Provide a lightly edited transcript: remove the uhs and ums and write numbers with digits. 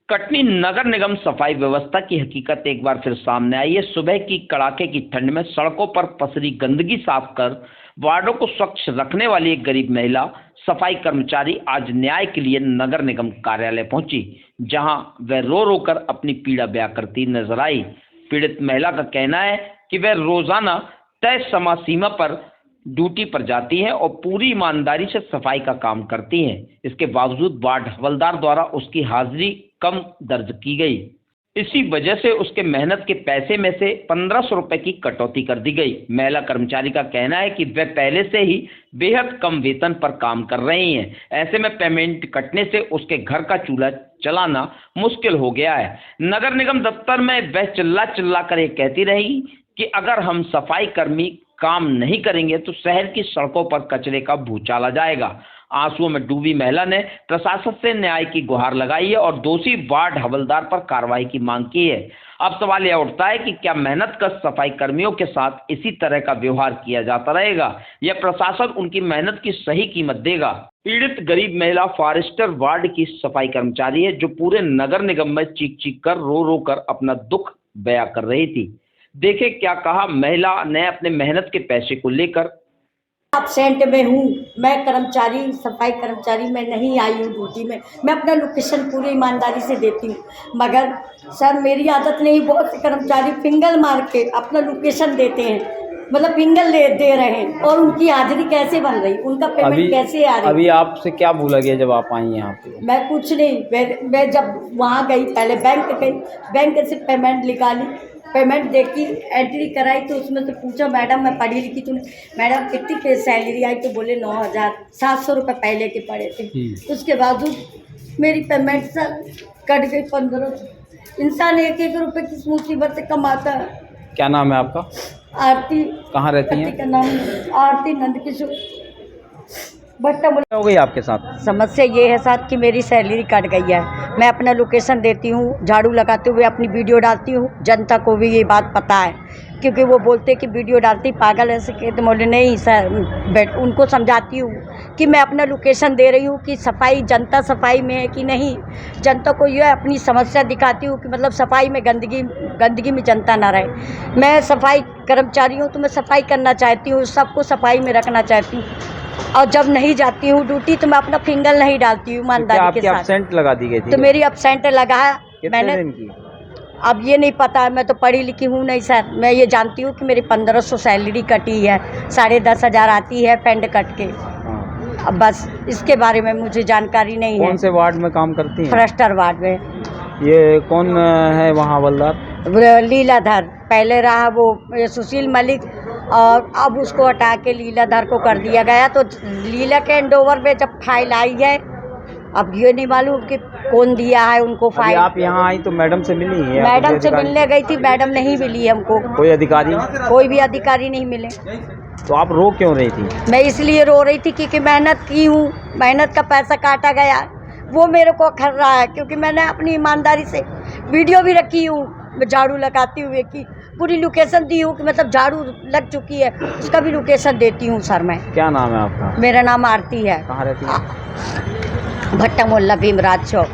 कटनी नगर निगम सफाई व्यवस्था की हकीकत एक बार फिर सामने आई है। सुबह की कड़ाके की ठंड में सड़कों पर पसरी गंदगी साफ कर वार्डों को स्वच्छ रखने वाली एक गरीब महिला सफाई कर्मचारी आज न्याय के लिए नगर निगम कार्यालय पहुंची, जहां वह रो रो कर अपनी पीड़ा बयां करती नजर आई। पीड़ित महिला का कहना है कि वह रोजाना तय समय सीमा पर ड्यूटी पर जाती है और पूरी ईमानदारी से सफाई का काम करती हैं। इसके बावजूद वार्ड हवलदार द्वारा उसकी हाजिरी कम दर्ज की गई। इसी वजह से उसके मेहनत के पैसे में से 1500 रुपए की कटौती कर दी गई। महिला कर्मचारी का कहना है कि वह पहले से ही बेहद कम वेतन पर काम कर रही हैं। ऐसे में पेमेंट कटने से उसके घर का चूल्हा चलाना मुश्किल हो गया है। नगर निगम दफ्तर में वह चिल्ला चिल्ला कर ये कहती रही कि अगर हम सफाई कर्मी काम नहीं करेंगे तो शहर की सड़कों पर कचरे का भूचाल आ जाएगा। आंसुओं में डूबी महिला ने प्रशासन से न्याय की गुहार लगाई है और दोषी वार्ड हवलदार पर कार्रवाई की मांग की है। अब सवाल यह उठता है कि क्या मेहनतकश सफाई कर्मियों के साथ इसी तरह का व्यवहार किया जाता रहेगा या प्रशासन उनकी मेहनत की सही कीमत देगा। पीड़ित गरीब महिला फॉरेस्टर वार्ड की सफाई कर्मचारी है, जो पूरे नगर निगम में चीख चीख कर रो रो कर अपना दुख बयां कर रही थी। देखे क्या कहा महिला ने अपने मेहनत के पैसे को लेकर। एब्सेंट में हूँ, मैं कर्मचारी सफाई कर्मचारी मैं नहीं आई हूँ ड्यूटी में। मैं अपना लोकेशन पूरी ईमानदारी से देती हूँ, मगर सर मेरी आदत नहीं। बहुत से कर्मचारी फिंगल मार के अपना लोकेशन देते हैं, मतलब फिंगल दे रहे हैं, और उनकी हाजिरी कैसे बन रही, उनका पेमेंट कैसे आ रही। अभी आपसे क्या बोला गया जब आप आई यहाँ पे? मैं कुछ नहीं, मैं जब वहाँ गई पहले बैंक गई, बैंक से पेमेंट निकाली, पेमेंट देखी, एंट्री कराई तो उसमें से पूछा मैडम मैं पढ़ी लिखी तूने, मैडम कितनी के सैलरी आई, तो बोले 9700 रुपये पहले के पड़े थे। उसके बावजूद मेरी पेमेंट सर कट गई 1500। इंसान एक एक रुपये की मुसीबत से कमाता है। क्या नाम है आपका? आरती। कहाँ रहती हैं? का नाम आरती नंदकिशोर भट्टा। हो गई आपके साथ? समस्या ये है साथ कि मेरी सैलरी कट गई है। मैं अपना लोकेशन देती हूँ, झाड़ू लगाते हुए अपनी वीडियो डालती हूँ, जनता को भी ये बात पता है, क्योंकि वो बोलते कि वीडियो डालती पागल ऐसे के, तो बोले नहीं सर, उनको समझाती हूँ कि मैं अपना लोकेशन दे रही हूँ कि सफाई जनता सफाई में है कि नहीं। जनता को यह अपनी समस्या दिखाती हूँ कि मतलब सफाई में गंदगी में जनता ना रहे। मैं सफाई कर्मचारी हूँ तो मैं सफाई करना चाहती हूँ, सबको सफाई में रखना चाहती हूँ, और जब नहीं जाती हूँ ड्यूटी तो मैं अपना फिंगल नहीं डालती हूँ ईमानदारी के साथ। एब्सेंट लगा दी गई थी? तो मेरी एब्सेंट लगा मैंने दिन की? अब ये नहीं पता है, मैं तो पढ़ी लिखी हूँ नहीं सर। मैं ये जानती हूँ कि मेरी 1500 सैलरी कटी है, 10,500 आती है पेंड कट के। अब बस इसके बारे में मुझे जानकारी नहीं है। कौन से वार्ड में काम करती हैं? फॉरेस्टर वार्ड में। ये कौन है वहाँ हवलदार? लीलाधर, पहले रहा वो सुशील मलिक, और अब उसको हटा के लीलाधर को कर दिया गया। तो लीला के हैंडओवर में जब फाइल आई है, अब ये नहीं मालूम कि कौन दिया है उनको फाइल। आप यहाँ आई तो मैडम से मिली है? मैडम से मिलने गई थी, मैडम नहीं मिली हमको। कोई अधिकारी? कोई भी अधिकारी नहीं मिले। तो आप रो क्यों रही थी? मैं इसलिए रो रही थी क्योंकि मेहनत की हूँ, मेहनत का पैसा काटा गया, वो मेरे को खर रहा है। क्योंकि मैंने अपनी ईमानदारी से वीडियो भी रखी हूँ, झाड़ू लगाती हुए की पूरी लोकेशन दी हूँ कि मतलब झाड़ू लग चुकी है, उसका भी लोकेशन देती हूँ सर मैं। क्या नाम है आपका? मेरा नाम आरती है। कहाँ रहती है? भट्टा मोहल्ला भीमराज चौक।